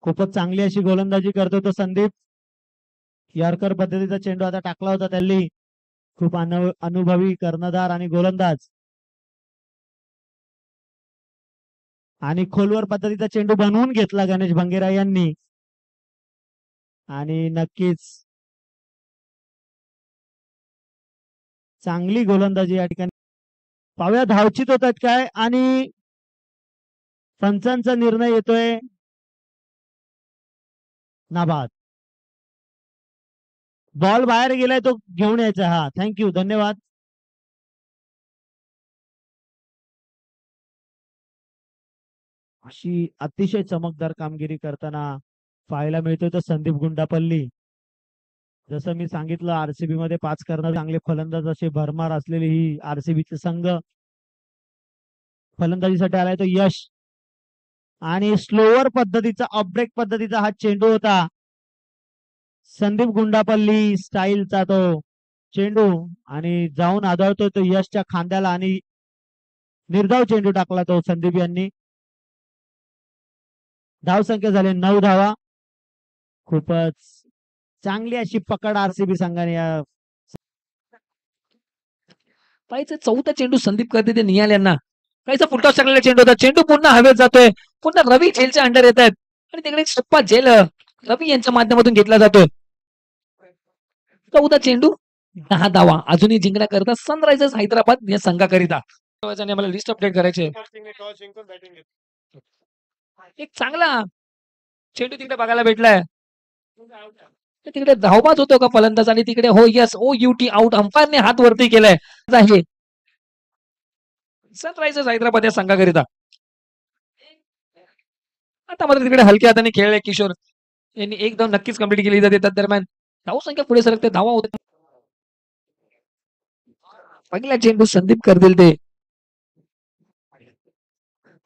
खूपच चांगली अशी गोलंदाजी करतो तो संदीप. यॉर्कर पद्धतीचा चेंडू आता टाकला होता त्यांनी. खूप अनुभवी कर्णधार आणि गोलंदाज. आणि खोलवर पद्धतीचा चेंडू बनवून घेतला गणेश भंगेरा यांनी. आणि नक्कीच चांगली गोलंदाजी या ठिकाणी. पाहूया धावचित होतात काय आणि पंचांचा निर्णय येतोय नाबाद. बॉल बाहेर गेलाय तो घेऊन यायचा. हा, थँक्यू, धन्यवाद. अशी अतिशय चमकदार कामगिरी करताना पाहायला मिळतोय तो संदीप गुंडापल्ली. जसं मी सांगितलं, आरसीबी मध्ये 5 करणारे चांगले फलंदाज असे भरमार असलेली ही आरसीबीचे संघ. फलंदाजीसाठी आलाय तो यश. आणि स्लोअर पद्धतीचा अपब्रेक पद्धतीचा हा चेंडू होता. संदीप गुंडापल्ली स्टाईलचा तो चेंडू आणि जाऊन आदळतोय तो यशच्या खांद्याला आणि निर्धाव चेंडू टाकला तो संदीप यांनी. धाव संख्या झाले 9 धावा. खूपच चांगली अशी पकड आरसीबी संघाने या. पाहिजे चौथा चेंडू संदीप करते ते निहाल यांना. काहीचा फुलटॉस टाकलेला चेंडू होता. चेंडू पुन्हा हवेत जातोय. पुन्हा रवी झेलच्या अंडर येत आहेत आणि तिकडे सोप्पा झेल रवी यांच्या माध्यमातून घेतला जातोय. चौथा चेंडू 10 धावा अजूनही जिंकण्याकरता सनरायझर्स हैदराबाद या संघाकरिता. मला लिस्ट अपडेट करायचे. एक चांगला चेंडू तिकडे बघायला भेटलाय. तिकडे धावबाज होतो का फलंदाज आणि तिकडे हो यस ओ युटी आउट. अंपायरने हात वरती केलाय. सनरायझर्स हैदराबाद या संघाकरिता. आता मात्र तिकडे हलक्या हाताने खेळले किशोर यांनी एक धाव नक्कीच कंप्लीट केली जाते. त्या दरम्यान धाव संख्या पुढे सरकते. धावा होते. पहिला चेंडू संदीप करतील ते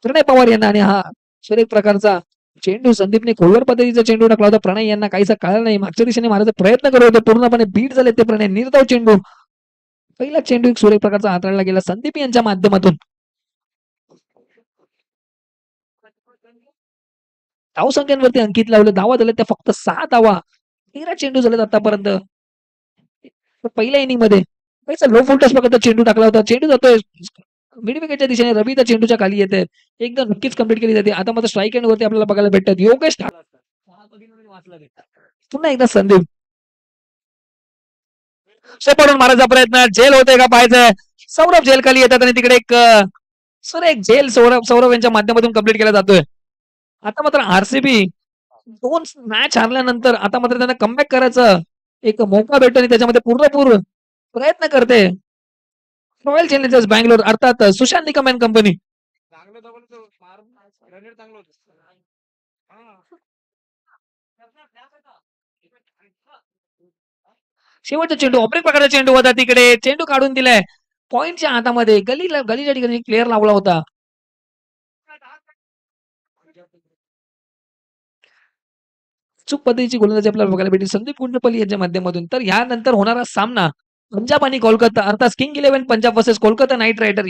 प्रणय पवार यांना आणि हा एक प्रकारचा चेंडू संदीपने खोलवर पद्धतीचा चेंडू टाकला होता. प्रणय यांना काहीसा कळलं नाही. मागच्या दिशेने मारायचा प्रयत्न करत होते. पूर्णपणे बीट झाले ते प्रणय. निर्धाव चेंडू. पहिला चेंडू एक सुरेख प्रकारचा हाताळला गेला संदीप यांच्या माध्यमातून. धाव संख्यांवरती अंकित लावले. धावा झाल्या त्या फक्त 6 धावा. 13 चेंडू झालेत आतापर्यंत पहिल्या इनिंग मध्ये. पैसा लो फुलटॉस प्रकारचा चेंडू टाकला होता. चेंडू जातोय मिड विकेटच्या दिशेने. रवी त्या चेंडूच्या खाली येते. एकदा नक्कीच कंप्लीट केली जाते. आता मात्र स्ट्राईक एंड वरती आपल्याला बघायला भेटतात योगेश. पुन्हा एकदा संदीप पडून मारायचा प्रयत्न. झेल होते का पाहायचंय. सौरभ झेल खाली येतात आणि तिकडे एक झेल सौरभ यांच्या माध्यमातून कंप्लीट केला जातोय. आता मात्र आरसीबी 2 मॅच हारल्यानंतर आता मात्र त्यांना कमबॅक करायचं एक मौका भेटतो आणि त्याच्यामध्ये पूर्णपूर प्रयत्न करते रॉयल चॅलेंजर्स बँगलोर अर्थात सुशांत निकम अँड कंपनी. शेवटचा चेंडू ऑपरेट प्रकारचा चेंडू होता. तिकडे चेंडू काढून दिलाय पॉइंटच्या हातामध्ये. गलीच्या ठिकाणी प्लेअर लावला होता. चूक पद्धतीची गोलंदाजी आपल्याला बघायला भेटली संदीप गुंडपल्ली यांच्या माध्यमातून. तर यानंतर होणारा सामना पंजाब आणि कोलकाता अर्थात King 11 Punjab versus Kolkata Knight rider